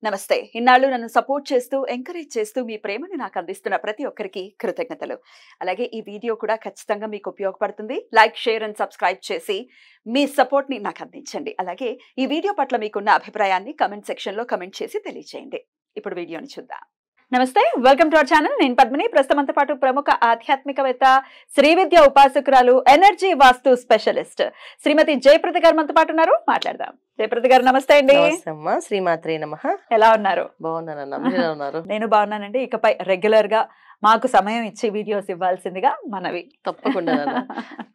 నమస్తే. ఇన్నాళ్ళు నన్ను సపోర్ట్ చేస్తూ, ఎంకరేజ్ చేస్తూ మీ ప్రేమని నాకు అందిస్తున్న ప్రతి ఒక్కరికి కృతజ్ఞతలు. అలాగే ఈ వీడియో కూడా ఖచ్చితంగా మీకు ఉపయోగపడుతుంది. లైక్, షేర్ అండ్ సబ్స్క్రైబ్ చేసి మీ సపోర్ట్‌ని నాకు అందించండి. అలాగే ఈ వీడియో పట్ల మీకున్న అభిప్రాయాన్ని కామెంట్ సెక్షన్‌లో కామెంట్ చేసి తెలియజేయండి. ఇప్పుడు వీడియోని చూద్దాం. నమస్తే, వెల్కమ్ టు అవర్ ఛానల్. నేను పద్మిని. ప్రస్తుతంతో పాటు ప్రముఖ ఆధ్యాత్మికవేత్త, శ్రీ విద్య ఉపాసకురాలు, ఎనర్జీ వాస్తు స్పెషలిస్ట్ శ్రీమతి జయప్రద గారు మనతో పాటు ఉన్నారు. మాట్లాడదాం. జయప్రద గారు నమస్తే అండి. నమస్తే అమ్మా. శ్రీమాత్రే నమః. ఎలా ఉన్నారు? బాగున్నానన్నా, మీరు ఎలా ఉన్నారు? నేను బాగున్నానండి. ఇకపై రెగ్యులర్ గా మాకు సమయం ఇచ్చి వీడియోస్ ఇవ్వాల్సిందిగా మనవి. తప్పకుండా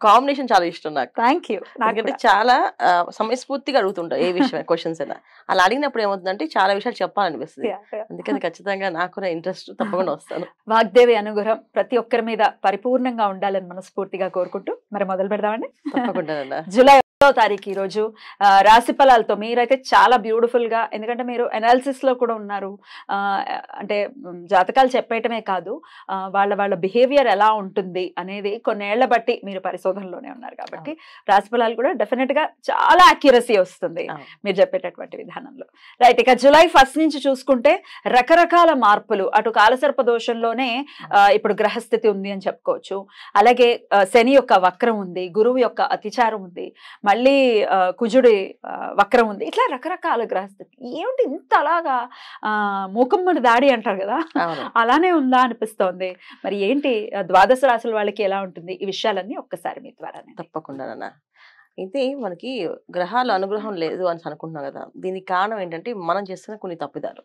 కాంబినేషన్ చాలా ఇష్టం నాకు. Thank you. ఎందుకంటే చాలా సమయస్ఫూర్తిగా అడుగుతుంటా ఏ విషయం క్వశ్చన్స్ అయినా. అలా అడిగినప్పుడు ఏమవుతుందంటే చాలా విషయాలు చెప్పాలనిపిస్తుంది. అందుకని ఖచ్చితంగా నాకు ఇంట్రెస్ట్ తప్పకుండా వస్తాను. వాగ్దేవి అనుగ్రహం ప్రతి ఒక్కరి మీద పరిపూర్ణంగా ఉండాలని మనస్ఫూర్తిగా కోరుకుంటూ మరి మొదలు పెడదామండి. తప్పకుండా. జూలై 1వ తారీఖు ఈ రోజు రాశి ఫలాలతో మీరైతే చాలా బ్యూటిఫుల్ గా, ఎందుకంటే మీరు అనాలిసిస్ లో కూడా ఉన్నారు. అంటే జాతకాలు చెప్పేయటమే కాదు, వాళ్ళ బిహేవియర్ ఎలా ఉంటుంది అనేది కొన్నేళ్ల బట్టి మీరు పరిశోధనలోనే ఉన్నారు కాబట్టి రాశి ఫలాలు కూడా డెఫినెట్ గా చాలా అక్యురసీ వస్తుంది మీరు చెప్పేటటువంటి విధానంలో. రైట్, ఇక జూలై 1 నుంచి చూసుకుంటే రకరకాల మార్పులు. అటు కాలసర్ప దోషంలోనే ఇప్పుడు గ్రహస్థితి ఉంది అని చెప్పుకోవచ్చు. అలాగే శని యొక్క వక్రం ఉంది, గురువు యొక్క అతిచారం ఉంది, మళ్ళీ కుజుడి వక్రం ఉంది. ఇట్లా రకరకాల గ్రహస్థితి. ఏమిటి ఇంత అలాగా మూకమ్మడి దాడి అంటారు కదా, అలానే ఉందా అనిపిస్తోంది. మరి ఏంటి ద్వాదశ రాశుల వాళ్ళకి ఎలా ఉంటుంది? ఈ విషయాలన్నీ ఒక్కసారి మీ ద్వారా. తప్పకుండా. అయితే మనకి గ్రహాల అనుగ్రహం లేదు అని అనుకుంటున్నాం కదా, దీనికి కారణం ఏంటంటే మనం చేస్తున్న కొన్ని తప్పిదాలు.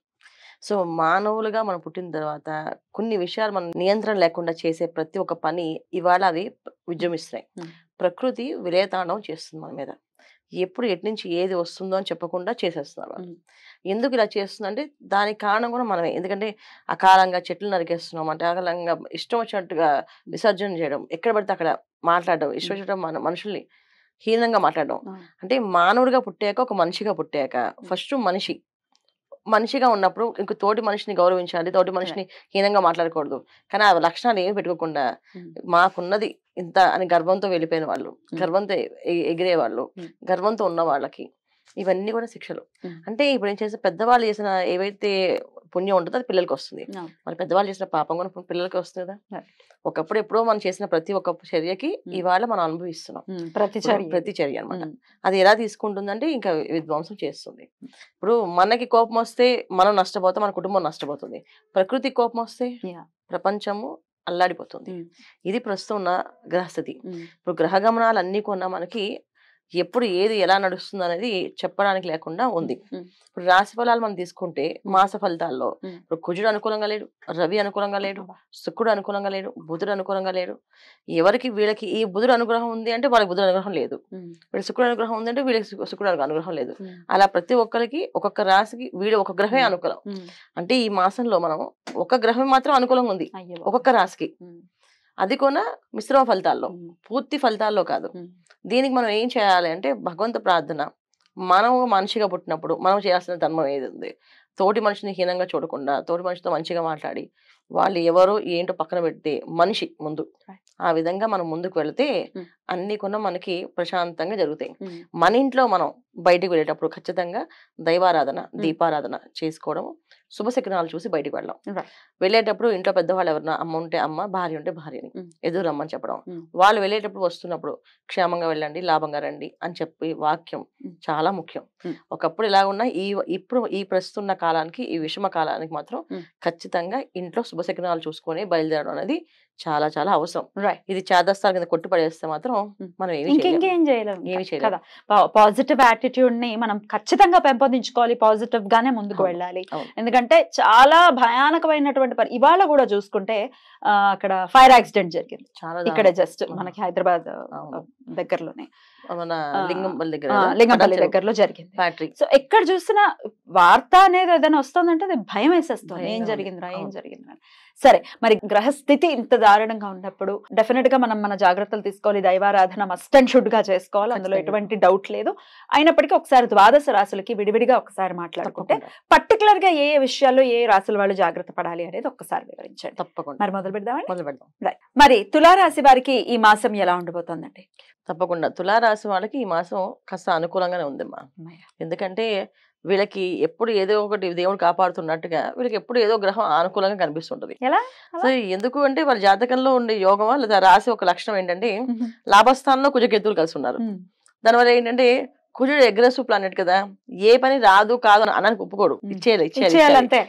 సో మానవులుగా మనం పుట్టిన తర్వాత కొన్ని విషయాలు మనం నియంత్రణ లేకుండా చేసే ప్రతి ఒక్క పని ఇవాళ అవి విజృంభిస్తున్నాయి. ప్రకృతి విలయతాండవం చేస్తుంది మన మీద. ఎప్పుడు ఎటు నుంచి ఏది వస్తుందో అని చెప్పకుండా చేసేస్తున్నారు వాళ్ళు. ఎందుకు ఇలా చేస్తుందంటే దానికి కారణం కూడా మనమే. ఎందుకంటే అకాలంగా చెట్లు నరికేస్తున్నాం, అంటే అకాలంగా ఇష్టం వచ్చినట్టుగా విసర్జన చేయడం, ఎక్కడ పడితే అక్కడ మాట్లాడడం, ఇష్టం వచ్చినట్టు మన మనుషుల్ని హీనంగా మాట్లాడడం. అంటే మానవుడిగా పుట్టాక, ఒక మనిషిగా పుట్టాక ఫస్ట్ మనిషిగా ఉన్నప్పుడు ఇంక తోటి మనిషిని గౌరవించాలి, తోటి మనిషిని హీనంగా మాట్లాడకూడదు. కానీ ఆ లక్షణాలు ఏమి పెట్టుకోకుండా మాకున్నది ఇంత అని గర్వంతో వెళ్ళిపోయిన వాళ్ళు, గర్వంతో ఎగిరే వాళ్ళు, గర్వంతో ఉన్న వాళ్ళకి ఇవన్నీ కూడా శిక్షలు. అంటే ఇప్పుడు ఏం చేస్తే పెద్దవాళ్ళు చేసిన ఏవైతే పుణ్యం ఉంటుందో అది పిల్లలకి వస్తుంది. మరి పెద్దవాళ్ళు చేసిన పాపం కూడా పిల్లలకి వస్తుంది కదా. ఒకప్పుడు ఎప్పుడో మనం చేసిన ప్రతి ఒక్క చర్యకి ఇవాళ మనం అనుభవిస్తున్నాం. ప్రతి చర్య అనమాట. అది ఎలా తీసుకుంటుందంటే ఇంకా విధ్వంసం చేస్తుంది. ఇప్పుడు మనకి కోపం వస్తే మనం నష్టపోతాం, మన కుటుంబం నష్టపోతుంది. ప్రకృతి కోపం వస్తే ప్రపంచము అల్లాడిపోతుంది. ఇది ప్రస్తుతం ఉన్న గ్రహస్థితి. ఇప్పుడు గ్రహ గమనాలు అన్ని కొన్నా మనకి ఎప్పుడు ఏది ఎలా నడుస్తుంది అనేది చెప్పడానికి లేకుండా ఉంది. ఇప్పుడు రాశి ఫలాలు మనం తీసుకుంటే మాస ఫలితాల్లో ఇప్పుడు కుజుడు అనుకూలంగా లేడు, రవి అనుకూలంగా లేడు, శుక్రుడు అనుకూలంగా లేడు, బుధుడు అనుకూలంగా లేడు. ఎవరికి వీళ్ళకి ఈ బుధుడు అనుగ్రహం ఉంది అంటే వాళ్ళకి బుధుడు అనుగ్రహం లేదు, వీళ్ళకి శుక్రుడు అనుగ్రహం ఉంది అంటే వీళ్ళకి శుక్రుడు అనుగ్రహం లేదు. అలా ప్రతి ఒక్కరికి ఒక్కొక్క రాశికి వీడు ఒక గ్రహమే అనుకూలం. అంటే ఈ మాసంలో మనం ఒక గ్రహం మాత్రం అనుకూలంగా ఉంది ఒక్కొక్క రాశికి. అది కూడా మిశ్రమ ఫలితాల్లో, పూర్తి ఫలితాల్లో కాదు. దీనికి మనం ఏం చేయాలి అంటే భగవంతు ప్రార్థన. మనం మనిషిగా పుట్టినప్పుడు మనం చేయాల్సిన ధర్మం ఏది ఉంది? తోటి మనిషిని హీనంగా చూడకుండా, తోటి మనిషితో మంచిగా మాట్లాడి, వాళ్ళు ఎవరో ఏంటో పక్కన పెడితే మనిషి ముందు ఆ విధంగా మనం ముందుకు వెళితే అన్ని కూడా మనకి ప్రశాంతంగా జరుగుతాయి. మన ఇంట్లో మనం బయటకు వెళ్ళేటప్పుడు ఖచ్చితంగా దైవారాధన, దీపారాధన చేసుకోవడం, శుభశకునాలు చూసి బయటకు వెళ్ళడం. వెళ్ళేటప్పుడు ఇంట్లో పెద్దవాళ్ళు ఎవరన్నా, అమ్మ ఉంటే అమ్మ, భార్య ఉంటే భార్యని ఎదురు రమ్మని చెప్పడం. వాళ్ళు వెళ్ళేటప్పుడు వస్తున్నప్పుడు క్షేమంగా వెళ్ళండి, లాభంగా రండి అని చెప్పి వాక్యం చాలా ముఖ్యం. ఒకప్పుడు ఇలా ఉన్న ఇప్పుడు ఈ ప్రస్తున్న కాలానికి, ఈ విషమ కాలానికి మాత్రం ఖచ్చితంగా ఇంట్లో శుభశకునాలు చూసుకొని బయలుదేరడం అనేది చాలా చాలా అవసరం. ఇది చేదస్తాల కింద కొట్టి పడేస్తే మాత్రం మనం ఇంకేం చేయలేము. పాజిటివ్ యాటిట్యూడ్ ని మనం ఖచ్చితంగా పెంపొందించుకోవాలి, పాజిటివ్ గానే ముందుకు వెళ్ళాలి. ఎందుకంటే చాలా భయానకమైనటువంటి ఇవాళ కూడా చూసుకుంటే అక్కడ ఫైర్ యాక్సిడెంట్ జరిగింది ఇక్కడ జస్ట్ మనకి హైదరాబాద్ దగ్గరలోనే, లింగంపల్లి దగ్గరలో జరిగింది ఫ్యాక్టరీ. సో ఎక్కడ చూసినా వార్త అనేది ఏదైనా వస్తుందంటే అది భయం వేసేస్తుంది, ఏం జరిగిందిరా ఏం జరిగిందిరా. సరే, మరి గ్రహస్థితి ఇంత దారుణంగా ఉన్నప్పుడు డెఫినెట్ గా మనం మన జాగ్రత్తలు తీసుకోవాలి. దైవారాధన మస్ట్ అండ్ షుడ్ గా చేసుకోవాలి, అందులో ఎటువంటి డౌట్ లేదు. అయినప్పటికీ ఒకసారి ద్వాదశ రాశులకి విడివిడిగా ఒకసారి మాట్లాడుకుంటే పర్టికులర్ గా ఏ విషయాల్లో ఏ రాశుల వాళ్ళు జాగ్రత్త పడాలి అనేది ఒక్కసారి వివరించండి. తప్పకుండా. మరి మొదలు పెడదాం. మరి తులారాశి వారికి ఈ మాసం ఎలా ఉండబోతోందండి? తప్పకుండా తులారాశి వాళ్ళకి ఈ మాసం కాస్త అనుకూలంగానే ఉందమ్మా. ఎందుకంటే వీళ్ళకి ఎప్పుడు ఏదో ఒకటి దేవుడు కాపాడుతున్నట్టుగా వీళ్ళకి ఎప్పుడు ఏదో గ్రహం అనుకూలంగా కనిపిస్తుంటది. ఎలా సో ఎందుకు అంటే వాళ్ళ జాతకంలో ఉండే యోగమా లేదా రాశి ఒక లక్షణం ఏంటంటే లాభస్థానంలో కుజకేతువులు కలిసి ఉన్నారు. దానివల్ల ఏంటంటే కుజుడు అగ్రెసివ్ ప్లానెట్ కదా, ఏ పని రాదు కాదు అని అనడానికి ఒప్పుకోడు. ఇచ్చేయాలంతే,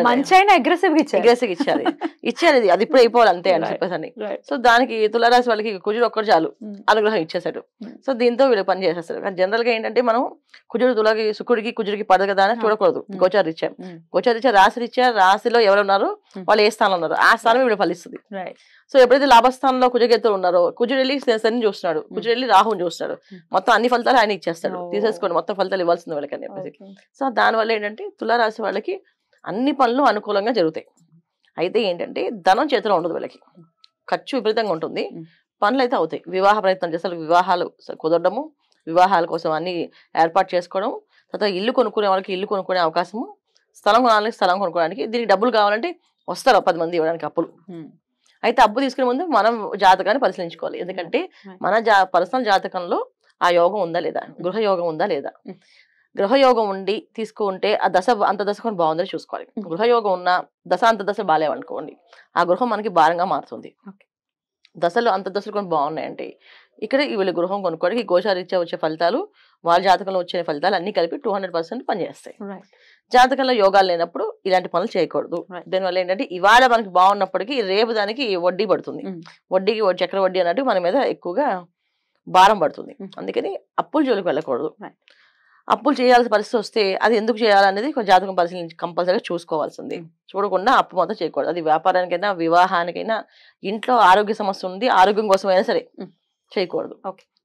మంచైనా అగ్రెసివ్ ఇచ్చేయాలి అది ఇప్పుడు అయిపోవాలి అంతే అని చెప్పేసి అని. సో దానికి తులారాశి వాళ్ళకి కుజుడు ఒక్కడు చాలు అనుగ్రహం ఇచ్చేసాడు. సో దీంతో వీళ్ళు పని చేసేస్తారు. కానీ జనరల్ గా ఏంటంటే మనం కుజుడు తులకి శుక్రుడికి కుజుడికి పడదు కదా అని చూడకూడదు. గోచారీత్యా రాశిలో ఎవరున్నారు వాళ్ళు ఏ స్థానంలో ఉన్నారు ఆ స్థానం వీళ్ళు ఫలిస్తుంది. సో ఎప్పుడైతే లాభస్థానంలో కుజకేతులు ఉన్నారో కుజుడు వెళ్ళి శని చూస్తున్నాడు, కుజుడు వెళ్ళి రాహుని చూస్తున్నాడు, మొత్తం అన్ని ఫలితాలు ఆయన ఇచ్చేస్తాడు. తీసేసుకోండి మొత్తం ఫలితాలు ఇవ్వాల్సింది వాళ్ళకి అని చెప్పేసి. సో దానివల్ల ఏంటంటే తులారాశి వాళ్ళకి అన్ని పనులు అనుకూలంగా జరుగుతాయి. అయితే ఏంటంటే ధనం చేతిలో ఉండదు, వీళ్ళకి ఖర్చు విపరీతంగా ఉంటుంది, పనులు అయితే అవుతాయి. వివాహ ప్రయత్నం చేస్తారు, వివాహాలు కుదరడము, వివాహాల కోసం అన్ని ఏర్పాటు చేసుకోవడం, తర్వాత ఇల్లు కొనుక్కునే వాళ్ళకి ఇల్లు కొనుక్కునే అవకాశము, స్థలం కొనాలని స్థలం కొనుక్కోవడానికి, దీనికి డబ్బులు కావాలంటే వస్తారు 10 మంది ఇవ్వడానికి అప్పులు. అయితే అప్పు తీసుకునే ముందు మనం జాతకాన్ని పరిశీలించుకోవాలి. ఎందుకంటే మన పర్సనల్ జాతకంలో ఆ యోగం ఉందా లేదా, గృహయోగం ఉందా లేదా. గృహయోగం ఉండి తీసుకుంటే ఆ దశ అంత దశ కొని బాగుందని చూసుకోవాలి. గృహయోగం ఉన్న దశ అంత దశ బాగాలేవనుకోండి ఆ గృహం మనకి భారంగా మారుతుంది. దశలు అంత దశలు కొన్ని బాగున్నాయంటే ఇక్కడ వీళ్ళు గృహం కొనుక్కోవడానికి గోచారీత్యా వచ్చే ఫలితాలు వాళ్ళ జాతకంలో వచ్చే ఫలితాలు అన్ని కలిపి 200% పనిచేస్తాయి. జాతకంలో యోగాలు లేనప్పుడు ఇలాంటి పనులు చేయకూడదు. దానివల్ల ఏంటంటే ఇవాళ మనకి బాగున్నప్పటికీ రేపు దానికి వడ్డీ పడుతుంది, వడ్డీకి చక్ర వడ్డీ అన్నట్టు మన మీద ఎక్కువగా భారం పడుతుంది. అందుకని అప్పుల జోలికి వెళ్ళకూడదు. అప్పులు చేయాల్సిన పరిస్థితి వస్తే అది ఎందుకు చేయాలనేది జాతకం పరిశీలించి కంపల్సరీగా చూసుకోవాల్సింది. చూడకుండా అప్పు మొత్తం చేయకూడదు. అది వ్యాపారానికైనా వివాహానికైనా ఇంట్లో ఆరోగ్య సమస్య ఉంది ఆరోగ్యం కోసమైనా సరే చేయకూడదు.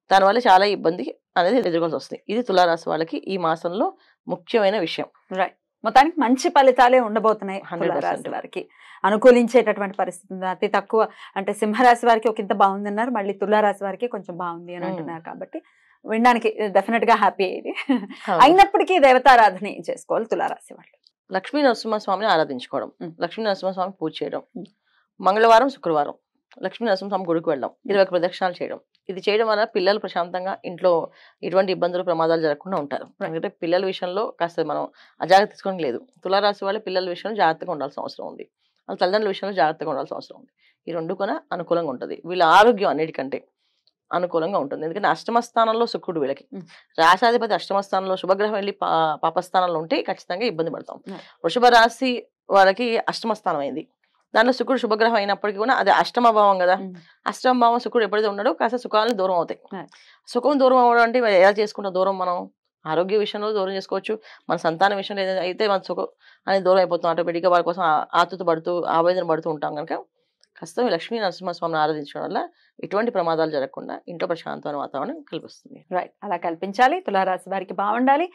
దానివల్ల చాలా ఇబ్బంది అనేది ఎదుర్కోవాల్సి వస్తుంది. ఇది తులారాశి వాళ్ళకి ఈ మాసంలో ముఖ్యమైన విషయం. మొత్తానికి మంచి ఫలితాలే ఉండబోతున్నాయి. 100% వారికి అనుకూలించేటటువంటి పరిస్థితి ఉంది. అతి తక్కువ అంటే సింహరాశి వారికి ఒక ఇంత బాగుందన్నారు, మళ్ళీ తులారాశి వారికి కొంచెం బాగుంది అని అంటున్నారు. కాబట్టి వినడానికి డెఫినెట్ గా హ్యాపీ అయ్యేది. అయినప్పటికీ దేవతారాధన ఏం చేసుకోవాలి తులారాశి వాళ్ళు? లక్ష్మీ నరసింహస్వామిని ఆరాధించుకోవడం, లక్ష్మీ నరసింహస్వామి పూజ చేయడం, మంగళవారం శుక్రవారం లక్ష్మీ నరసింహస్వామి గుడికి వెళ్ళడం, 21 ప్రదక్షిణాలు చేయడం. ఇది చేయడం వల్ల పిల్లలు ప్రశాంతంగా ఇంట్లో ఎటువంటి ఇబ్బందులు ప్రమాదాలు జరగకుండా ఉంటారు. ఎందుకంటే పిల్లల విషయంలో కాస్త మనం అజాగ్రత్త తీసుకోవడం లేదు. తులారాశి వాళ్ళు పిల్లల విషయంలో జాగ్రత్తగా ఉండాల్సిన అవసరం ఉంది, వాళ్ళ తల్లిదండ్రుల విషయంలో జాగ్రత్తగా ఉండాల్సిన అవసరం ఉంది. ఈ రెండు కూడా అనుకూలంగా ఉంటుంది. వీళ్ళ ఆరోగ్యం అన్నిటికంటే అనుకూలంగా ఉంటుంది. ఎందుకంటే అష్టమ స్థానంలో శుక్రుడు వీళ్ళకి, రాశాధిపతి అష్టమ స్థానంలో శుభగ్రహం వెళ్ళి పాపస్థానంలో ఉంటే ఖచ్చితంగా ఇబ్బంది పడతాం. వృషభ రాశి వాళ్ళకి అష్టమ స్థానం అయింది, దాంట్లో శుక్రుడు శుభగ్రహం అయినప్పటికీ కూడా అది అష్టమ భావం కదా. అష్టమ భావం శుక్రుడు ఎప్పుడైతే ఉన్నాడో కాస్త సుఖాలను దూరం అవుతాయి. సుఖం దూరం అవ్వడం అంటే ఎలా చేసుకుంటాం దూరం? మనం ఆరోగ్య విషయంలో దూరం చేసుకోవచ్చు, మన సంతాన విషయంలో ఏదైతే అయితే మన సుఖం అనేది దూరం అయిపోతాం. ఆటోమేటిక్గా వాళ్ళ కోసం ఆతృత పడుతూ ఆవేదన పడుతూ ఉంటాం. కనుక ఖచ్చితంగా లక్ష్మీ నరసింహస్వామిని ఆరాధించడం వల్ల ఎటువంటి ప్రమాదాలు జరగకుండా ఇంట్లో ప్రశాంతమైన వాతావరణం కల్పిస్తుంది. అలా కల్పించాలి. తులారాశి వారికి బాగుండాలి.